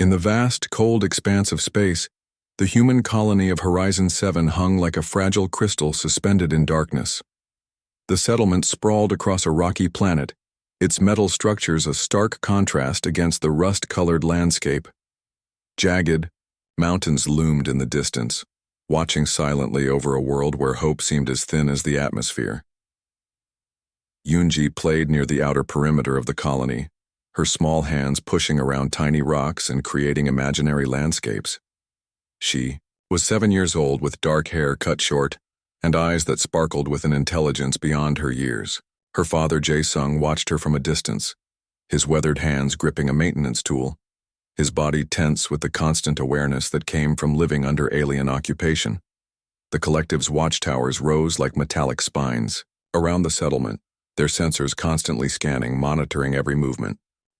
In the vast, cold expanse of space, the human colony of Horizon 7 hung like a fragile crystal suspended in darkness. The settlement sprawled across a rocky planet, its metal structures a stark contrast against the rust-colored landscape. Jagged, mountains loomed in the distance, watching silently over a world where hope seemed as thin as the atmosphere. Yunji played near the outer perimeter of the colony, her small hands pushing around tiny rocks and creating imaginary landscapes. She was 7 years old with dark hair cut short and eyes that sparkled with an intelligence beyond her years. Her father, Jae-sung, watched her from a distance, his weathered hands gripping a maintenance tool, his body tense with the constant awareness that came from living under alien occupation. The collective's watchtowers rose like metallic spines around the settlement, their sensors constantly scanning, monitoring every movement.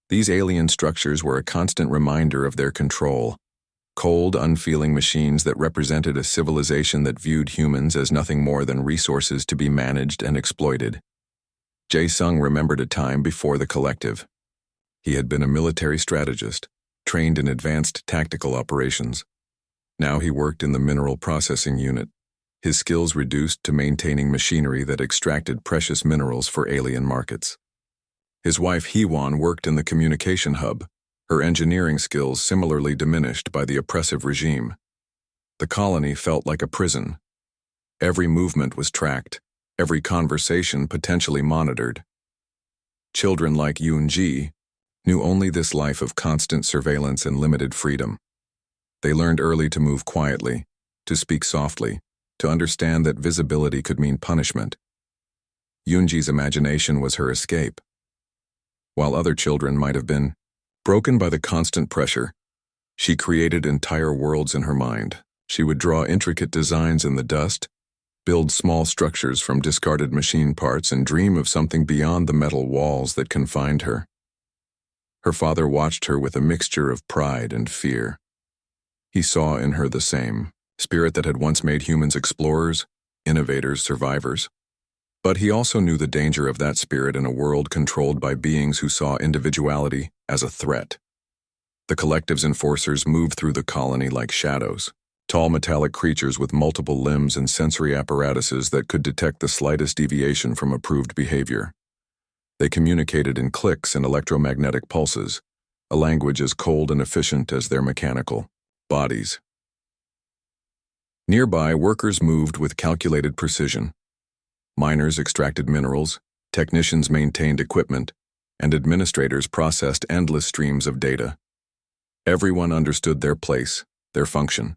These alien structures were a constant reminder of their control, cold, unfeeling machines that represented a civilization that viewed humans as nothing more than resources to be managed and exploited. Jae-sung remembered a time before the collective. He had been a military strategist, trained in advanced tactical operations. Now he worked in the mineral processing unit, his skills reduced to maintaining machinery that extracted precious minerals for alien markets. His wife Hee-won worked in the communication hub, her engineering skills similarly diminished by the oppressive regime. The colony felt like a prison. Every movement was tracked, every conversation potentially monitored. Children like Yoon-ji knew only this life of constant surveillance and limited freedom. They learned early to move quietly, to speak softly, to understand that visibility could mean punishment. Yoon-ji's imagination was her escape. While other children might have been broken by the constant pressure, she created entire worlds in her mind. She would draw intricate designs in the dust, build small structures from discarded machine parts, and dream of something beyond the metal walls that confined her. Her father watched her with a mixture of pride and fear. He saw in her the same spirit that had once made humans explorers, innovators, survivors. But he also knew the danger of that spirit in a world controlled by beings who saw individuality as a threat. The collective's enforcers moved through the colony like shadows, tall metallic creatures with multiple limbs and sensory apparatuses that could detect the slightest deviation from approved behavior. They communicated in clicks and electromagnetic pulses, a language as cold and efficient as their mechanical bodies. Nearby, workers moved with calculated precision. Miners extracted minerals, technicians maintained equipment, and administrators processed endless streams of data. Everyone understood their place, their function.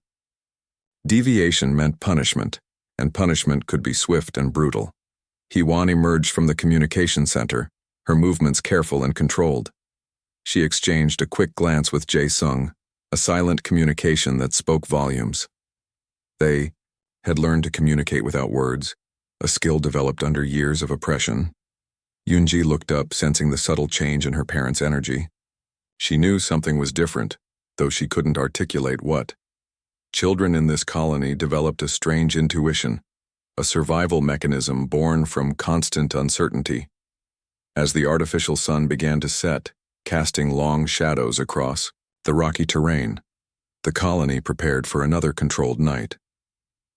Deviation meant punishment, and punishment could be swift and brutal. Hee-won emerged from the communication center, her movements careful and controlled. She exchanged a quick glance with Jae-sung, a silent communication that spoke volumes. They had learned to communicate without words, a skill developed under years of oppression. Yoon-ji looked up, sensing the subtle change in her parents' energy. She knew something was different, though she couldn't articulate what. Children in this colony developed a strange intuition, a survival mechanism born from constant uncertainty. As the artificial sun began to set, casting long shadows across the rocky terrain, the colony prepared for another controlled night.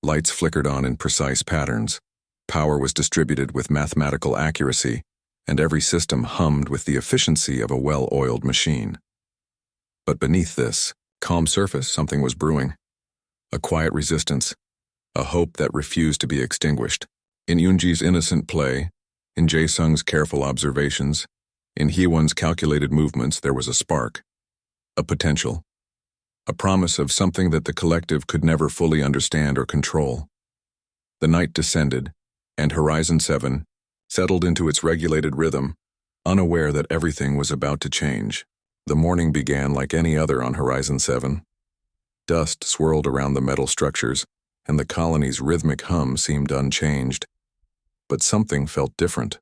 Lights flickered on in precise patterns. Power was distributed with mathematical accuracy, and every system hummed with the efficiency of a well-oiled machine. But beneath this calm surface, something was brewing. A quiet resistance, a hope that refused to be extinguished. In Yoon-ji's innocent play, in Jae-sung's careful observations, in Hee-won's calculated movements, there was a spark, a potential, a promise of something that the collective could never fully understand or control. The night descended, and Horizon 7 settled into its regulated rhythm, unaware that everything was about to change. The morning began like any other on Horizon 7. Dust swirled around the metal structures, and the colony's rhythmic hum seemed unchanged. But something felt different.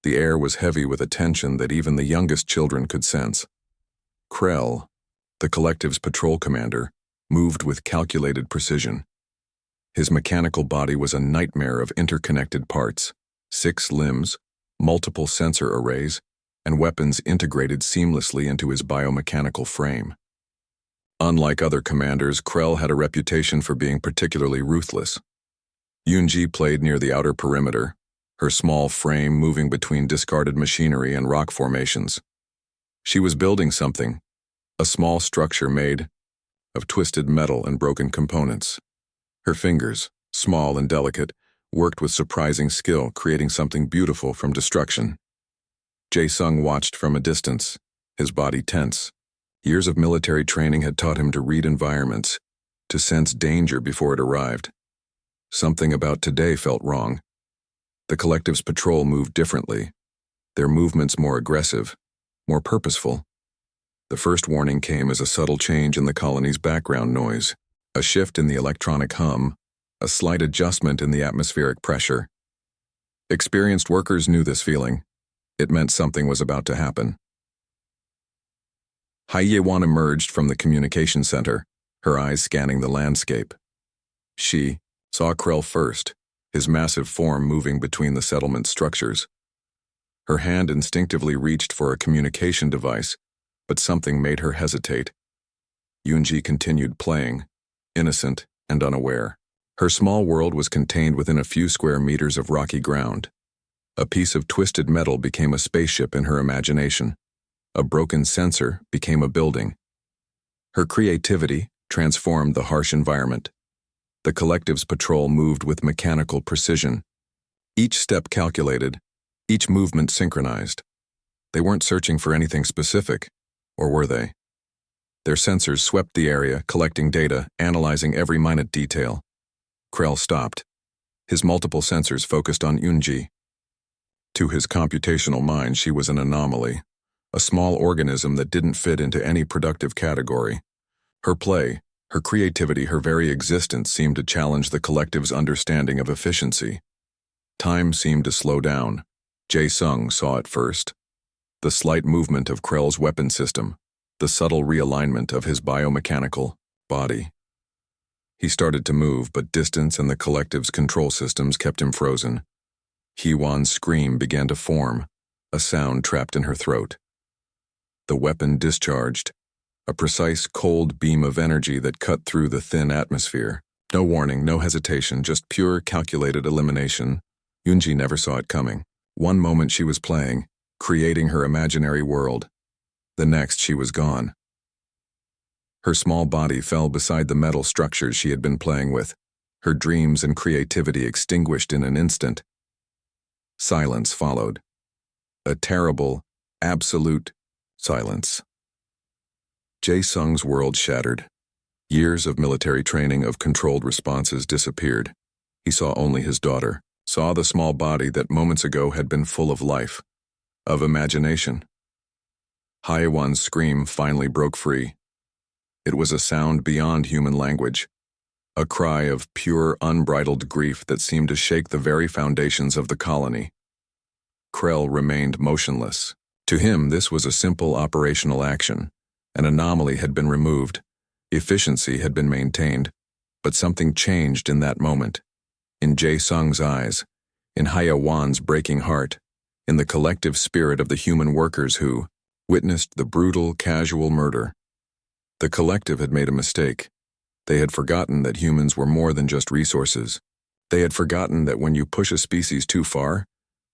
The air was heavy with a tension that even the youngest children could sense. Krell, the collective's patrol commander, moved with calculated precision. His mechanical body was a nightmare of interconnected parts, 6 limbs, multiple sensor arrays, and weapons integrated seamlessly into his biomechanical frame. Unlike other commanders, Krell had a reputation for being particularly ruthless. Yunji played near the outer perimeter, her small frame moving between discarded machinery and rock formations. She was building something, a small structure made of twisted metal and broken components. Her fingers, small and delicate, worked with surprising skill, creating something beautiful from destruction. Jae-sung watched from a distance, his body tense. Years of military training had taught him to read environments, to sense danger before it arrived. Something about today felt wrong. The collective's patrol moved differently, their movements more aggressive, more purposeful. The first warning came as a subtle change in the colony's background noise, a shift in the electronic hum, a slight adjustment in the atmospheric pressure. Experienced workers knew this feeling. It meant something was about to happen. Hye-won emerged from the communication center, her eyes scanning the landscape. She saw Krell first, his massive form moving between the settlement structures. Her hand instinctively reached for a communication device, but something made her hesitate. Yunji continued playing, innocent and unaware. Her small world was contained within a few square meters of rocky ground. A piece of twisted metal became a spaceship in her imagination. A broken sensor became a building. Her creativity transformed the harsh environment. The collective's patrol moved with mechanical precision. Each step calculated, each movement synchronized. They weren't searching for anything specific, or were they? Their sensors swept the area, collecting data, analyzing every minute detail. Krell stopped. His multiple sensors focused on Yunji. To his computational mind, she was an anomaly, a small organism that didn't fit into any productive category. Her play, her creativity, her very existence seemed to challenge the collective's understanding of efficiency. Time seemed to slow down. Jae-sung saw it first. The slight movement of Krell's weapon system, the subtle realignment of his biomechanical body. He started to move, but distance and the collective's control systems kept him frozen. Hye-won's scream began to form, a sound trapped in her throat. The weapon discharged, a precise cold beam of energy that cut through the thin atmosphere. No warning, no hesitation, just pure calculated elimination. Yunji never saw it coming. One moment she was playing, creating her imaginary world. The next she was gone. Her small body fell beside the metal structures she had been playing with, her dreams and creativity extinguished in an instant. Silence followed. A terrible, absolute silence. Jae-sung's world shattered. Years of military training of controlled responses disappeared. He saw only his daughter, saw the small body that moments ago had been full of life, of imagination. Hye-won's scream finally broke free. It was a sound beyond human language, a cry of pure, unbridled grief that seemed to shake the very foundations of the colony. Krell remained motionless. To him, this was a simple operational action. An anomaly had been removed, efficiency had been maintained, but something changed in that moment. In Jae-sung's eyes, in Hye-won's breaking heart, in the collective spirit of the human workers who witnessed the brutal, casual murder. The collective had made a mistake. They had forgotten that humans were more than just resources. They had forgotten that when you push a species too far,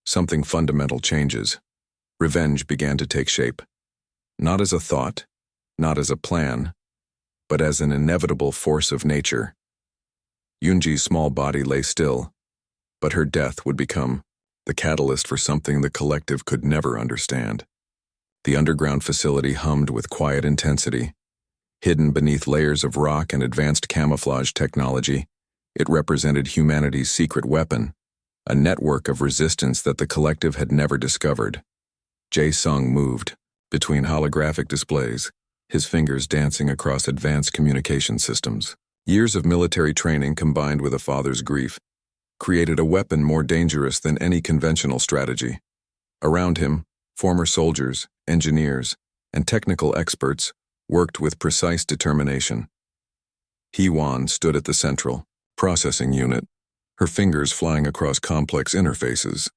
something fundamental changes. Revenge began to take shape. Not as a thought, not as a plan, but as an inevitable force of nature. Yunji's small body lay still, but her death would become the catalyst for something the collective could never understand. The underground facility hummed with quiet intensity. Hidden beneath layers of rock and advanced camouflage technology, it represented humanity's secret weapon, a network of resistance that the collective had never discovered. Jae-sung moved between holographic displays, his fingers dancing across advanced communication systems. Years of military training combined with a father's grief created a weapon more dangerous than any conventional strategy. Around him, former soldiers, engineers, and technical experts worked with precise determination. Hye-won stood at the central processing unit, her fingers flying across complex interfaces.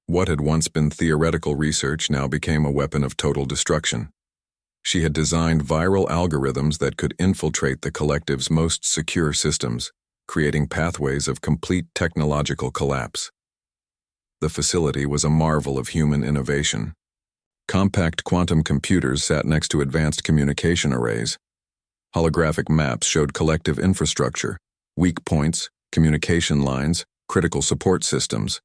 What had once been theoretical research now became a weapon of total destruction. She had designed viral algorithms that could infiltrate the collective's most secure systems, creating pathways of complete technological collapse. The facility was a marvel of human innovation. Compact quantum computers sat next to advanced communication arrays. Holographic maps showed collective infrastructure, weak points, communication lines, critical support systems.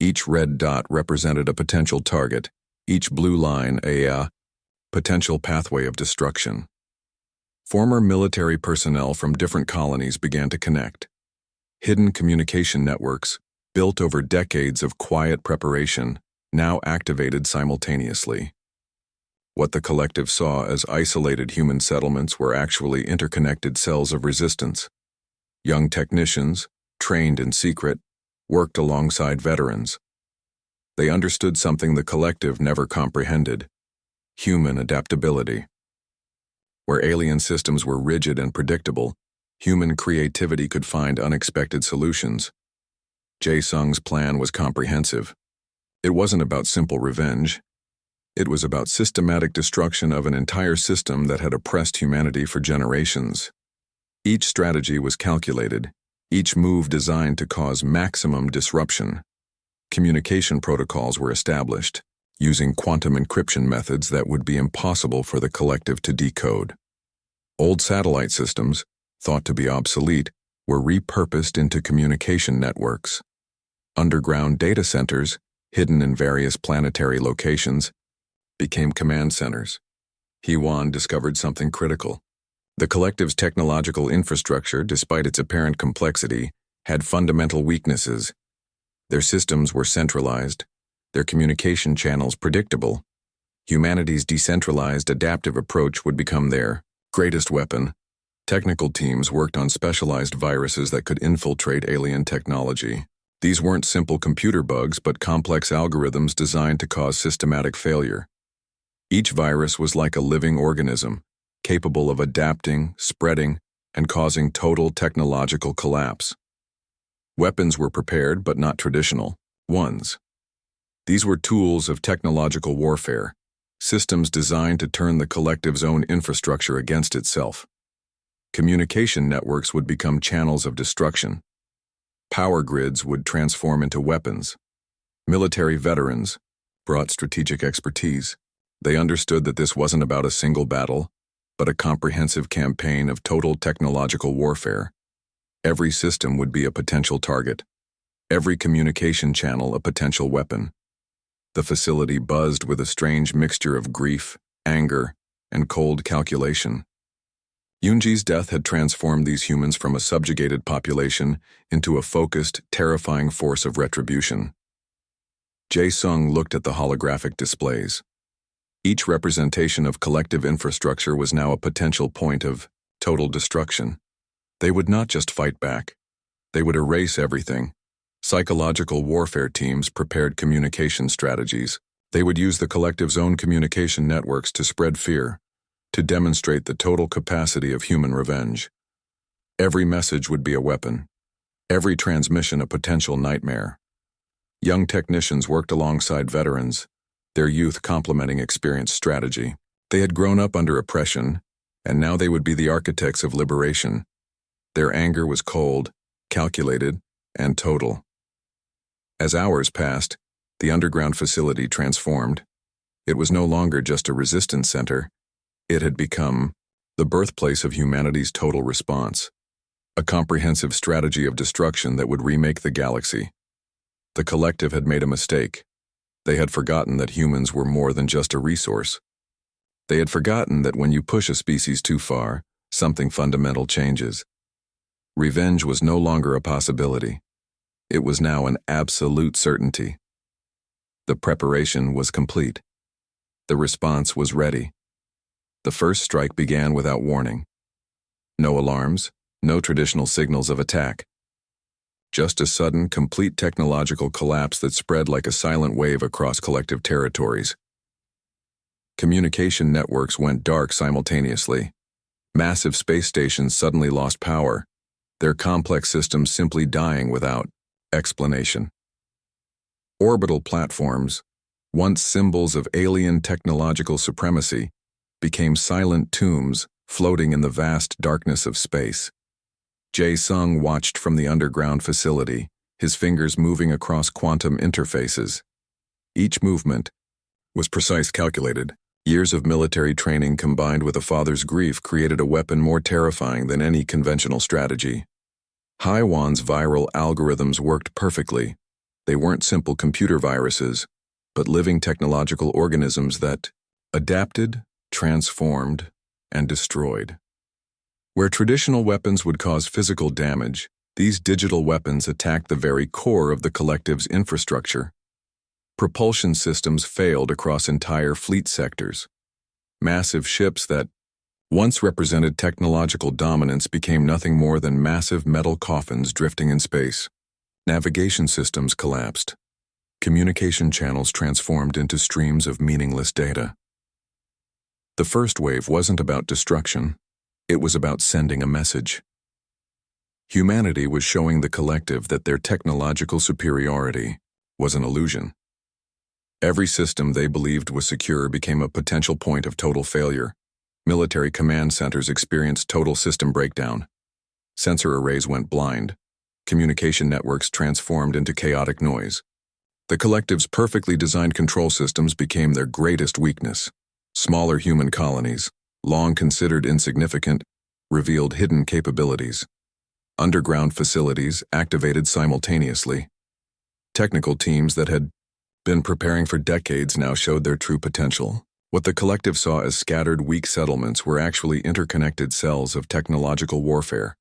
Each red dot represented a potential target, each blue line a potential pathway of destruction. Former military personnel from different colonies began to connect. Hidden communication networks, built over decades of quiet preparation, now activated simultaneously. What the collective saw as isolated human settlements were actually interconnected cells of resistance. Young technicians, trained in secret, worked alongside veterans. They understood something the collective never comprehended: human adaptability. Where alien systems were rigid and predictable, human creativity could find unexpected solutions. Jae-sung's plan was comprehensive. It wasn't about simple revenge. It was about systematic destruction of an entire system that had oppressed humanity for generations. Each strategy was calculated, each move designed to cause maximum disruption. Communication protocols were established, using quantum encryption methods that would be impossible for the collective to decode. Old satellite systems, thought to be obsolete, were repurposed into communication networks. Underground data centers, hidden in various planetary locations, became command centers. Hee-won discovered something critical. The collective's technological infrastructure, despite its apparent complexity, had fundamental weaknesses. Their systems were centralized, their communication channels predictable. Humanity's decentralized, adaptive approach would become their greatest weapon. Technical teams worked on specialized viruses that could infiltrate alien technology. These weren't simple computer bugs, but complex algorithms designed to cause systematic failure. Each virus was like a living organism, capable of adapting, spreading, and causing total technological collapse. Weapons were prepared, but not traditional ones. These were tools of technological warfare, systems designed to turn the collective's own infrastructure against itself. Communication networks would become channels of destruction. Power grids would transform into weapons. Military veterans brought strategic expertise. They understood that this wasn't about a single battle, but a comprehensive campaign of total technological warfare. Every system would be a potential target. Every communication channel a potential weapon. The facility buzzed with a strange mixture of grief, anger, and cold calculation. Yoonji's death had transformed these humans from a subjugated population into a focused, terrifying force of retribution. Jae-sung looked at the holographic displays. Each representation of collective infrastructure was now a potential point of total destruction. They would not just fight back. They would erase everything. Psychological warfare teams prepared communication strategies. They would use the collective's own communication networks to spread fear, to demonstrate the total capacity of human revenge. Every message would be a weapon. Every transmission a potential nightmare. Young technicians worked alongside veterans, their youth complementing experienced strategy. They had grown up under oppression, and now they would be the architects of liberation. Their anger was cold, calculated, and total. As hours passed, the underground facility transformed. It was no longer just a resistance center. It had become the birthplace of humanity's total response, a comprehensive strategy of destruction that would remake the galaxy. The collective had made a mistake. They had forgotten that humans were more than just a resource. They had forgotten that when you push a species too far, something fundamental changes. Revenge was no longer a possibility. It was now an absolute certainty. The preparation was complete. The response was ready. The first strike began without warning. No alarms, no traditional signals of attack. Just a sudden, complete technological collapse that spread like a silent wave across collective territories. Communication networks went dark simultaneously. Massive space stations suddenly lost power, their complex systems simply dying without explanation. Orbital platforms, once symbols of alien technological supremacy, became silent tombs floating in the vast darkness of space. Jae-sung watched from the underground facility, his fingers moving across quantum interfaces. Each movement was precise, calculated. Years of military training combined with a father's grief created a weapon more terrifying than any conventional strategy. HFY's viral algorithms worked perfectly. They weren't simple computer viruses, but living technological organisms that adapted, transformed, and destroyed. Where traditional weapons would cause physical damage, these digital weapons attacked the very core of the collective's infrastructure. Propulsion systems failed across entire fleet sectors. Massive ships that once represented technological dominance became nothing more than massive metal coffins drifting in space. Navigation systems collapsed. Communication channels transformed into streams of meaningless data. The first wave wasn't about destruction. It was about sending a message. Humanity was showing the collective that their technological superiority was an illusion. Every system they believed was secure became a potential point of total failure. Military command centers experienced total system breakdown. Sensor arrays went blind. Communication networks transformed into chaotic noise. The collective's perfectly designed control systems became their greatest weakness. Smaller human colonies, long considered insignificant, revealed hidden capabilities. Underground facilities activated simultaneously. Technical teams that had been preparing for decades now showed their true potential. What the collective saw as scattered, weak settlements were actually interconnected cells of technological warfare.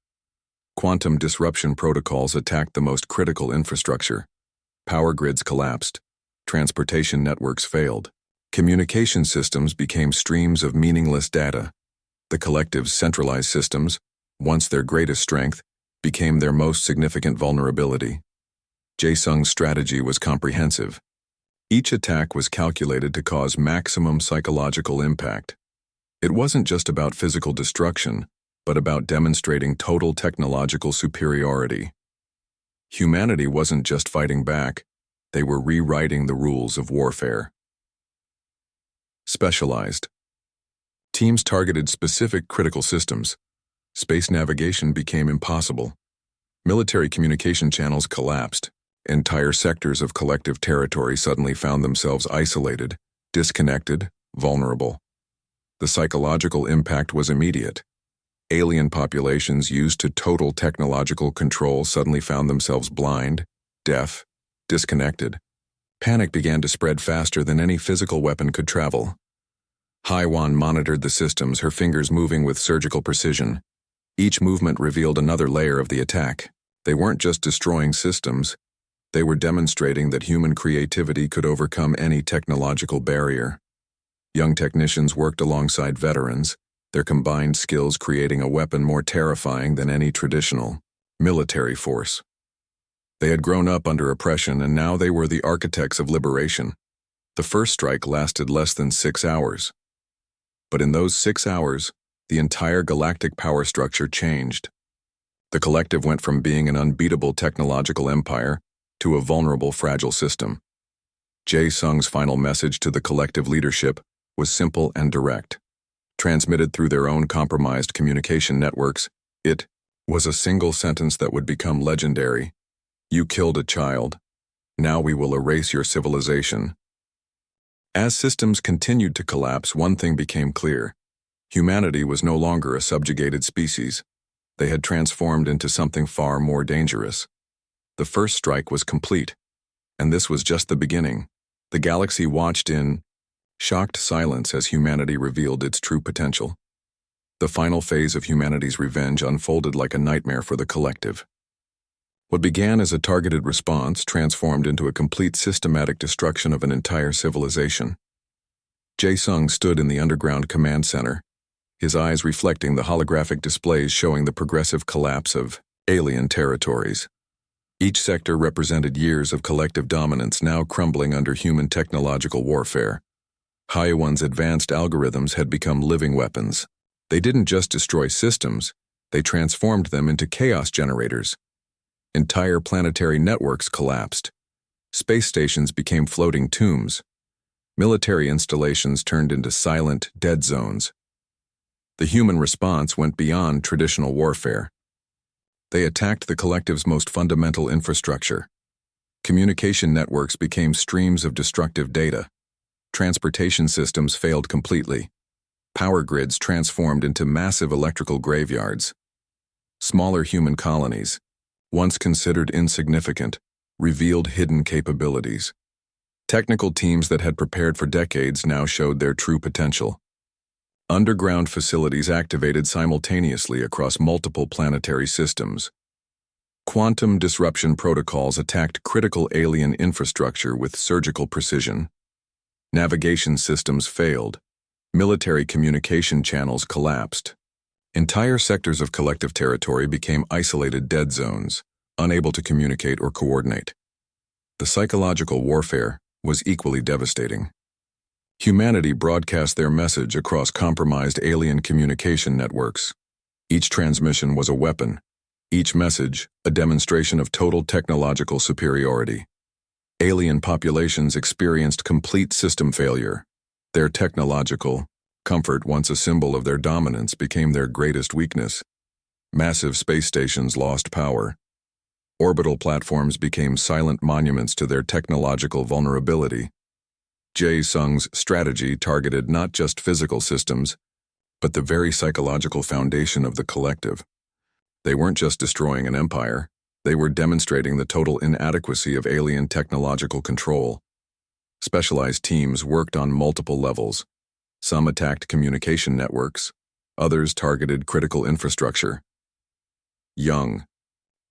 Quantum disruption protocols attacked the most critical infrastructure. Power grids collapsed. Transportation networks failed. Communication systems became streams of meaningless data. The collective's centralized systems, once their greatest strength, became their most significant vulnerability. Jae-sung's strategy was comprehensive. Each attack was calculated to cause maximum psychological impact. It wasn't just about physical destruction, but about demonstrating total technological superiority. Humanity wasn't just fighting back, they were rewriting the rules of warfare. Specialized. Teams targeted specific critical systems. Space navigation became impossible. Military communication channels collapsed. Entire sectors of collective territory suddenly found themselves isolated, disconnected, vulnerable. The psychological impact was immediate. Alien populations used to total technological control suddenly found themselves blind, deaf, disconnected. Panic began to spread faster than any physical weapon could travel. HFY monitored the systems, her fingers moving with surgical precision. Each movement revealed another layer of the attack. They weren't just destroying systems, they were demonstrating that human creativity could overcome any technological barrier. Young technicians worked alongside veterans, their combined skills creating a weapon more terrifying than any traditional military force. They had grown up under oppression, and now they were the architects of liberation. The first strike lasted less than 6 hours. But in those 6 hours, the entire galactic power structure changed. The collective went from being an unbeatable technological empire to a vulnerable, fragile system. Jae-sung's final message to the collective leadership was simple and direct. Transmitted through their own compromised communication networks, it was a single sentence that would become legendary. You killed a child. Now we will erase your civilization. As systems continued to collapse, one thing became clear. Humanity was no longer a subjugated species. They had transformed into something far more dangerous. The first strike was complete, and this was just the beginning. The galaxy watched in shocked silence as humanity revealed its true potential. The final phase of humanity's revenge unfolded like a nightmare for the collective. What began as a targeted response transformed into a complete systematic destruction of an entire civilization. Jae-sung stood in the underground command center, his eyes reflecting the holographic displays showing the progressive collapse of alien territories. Each sector represented years of collective dominance now crumbling under human technological warfare. HFY's advanced algorithms had become living weapons. They didn't just destroy systems, they transformed them into chaos generators. Entire planetary networks collapsed. Space stations became floating tombs. Military installations turned into silent, dead zones. The human response went beyond traditional warfare. They attacked the collective's most fundamental infrastructure. Communication networks became streams of destructive data. Transportation systems failed completely. Power grids transformed into massive electrical graveyards. Smaller human colonies, once considered insignificant, revealed hidden capabilities. Technical teams that had prepared for decades now showed their true potential. Underground facilities activated simultaneously across multiple planetary systems. Quantum disruption protocols attacked critical alien infrastructure with surgical precision. Navigation systems failed. Military communication channels collapsed. Entire sectors of collective territory became isolated dead zones, unable to communicate or coordinate. The psychological warfare was equally devastating. Humanity broadcast their message across compromised alien communication networks. Each transmission was a weapon, each message a demonstration of total technological superiority. Alien populations experienced complete system failure. Their technological comfort, once a symbol of their dominance, became their greatest weakness. Massive space stations lost power. Orbital platforms became silent monuments to their technological vulnerability. Jae Sung's strategy targeted not just physical systems, but the very psychological foundation of the collective. They weren't just destroying an empire, they were demonstrating the total inadequacy of alien technological control. Specialized teams worked on multiple levels. Some attacked communication networks, others targeted critical infrastructure. Young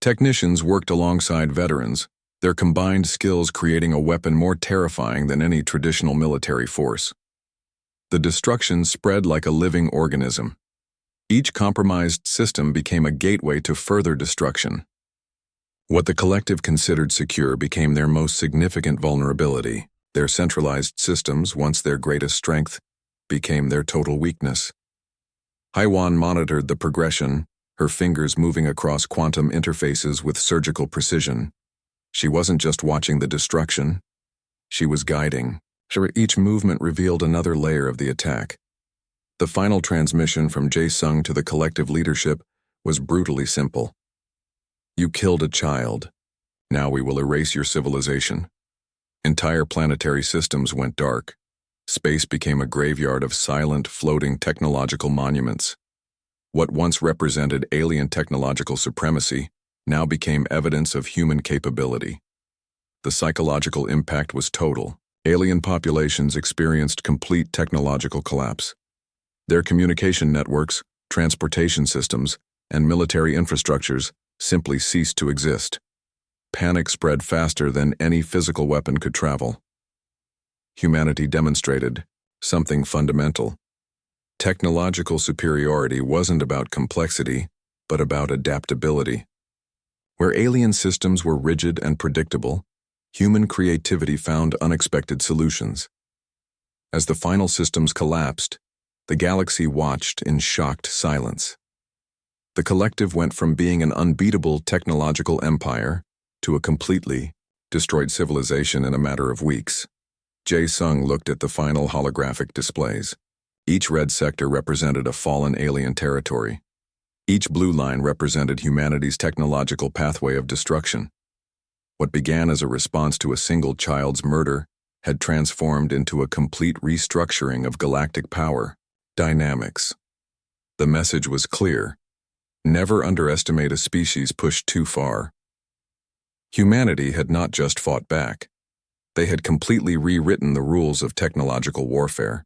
technicians worked alongside veterans, their combined skills creating a weapon more terrifying than any traditional military force. The destruction spread like a living organism. Each compromised system became a gateway to further destruction. What the collective considered secure became their most significant vulnerability. Their centralized systems, once their greatest strength, became their total weakness. Haiwan monitored the progression, her fingers moving across quantum interfaces with surgical precision. She wasn't just watching the destruction, she was guiding. Each movement revealed another layer of the attack. The final transmission from Jae Sung to the collective leadership was brutally simple. You killed a child. Now we will erase your civilization. Entire planetary systems went dark. Space became a graveyard of silent, floating technological monuments. What once represented alien technological supremacy now became evidence of human capability. The psychological impact was total. Alien populations experienced complete technological collapse. Their communication networks, transportation systems, and military infrastructures simply ceased to exist. Panic spread faster than any physical weapon could travel. Humanity demonstrated something fundamental. Technological superiority wasn't about complexity, but about adaptability. Where alien systems were rigid and predictable, human creativity found unexpected solutions. As the final systems collapsed, the galaxy watched in shocked silence. The collective went from being an unbeatable technological empire to a completely destroyed civilization in a matter of weeks. Jae Sung looked at the final holographic displays. Each red sector represented a fallen alien territory. Each blue line represented humanity's technological pathway of destruction. What began as a response to a single child's murder had transformed into a complete restructuring of galactic power dynamics. The message was clear. Never underestimate a species pushed too far. Humanity had not just fought back. They had completely rewritten the rules of technological warfare.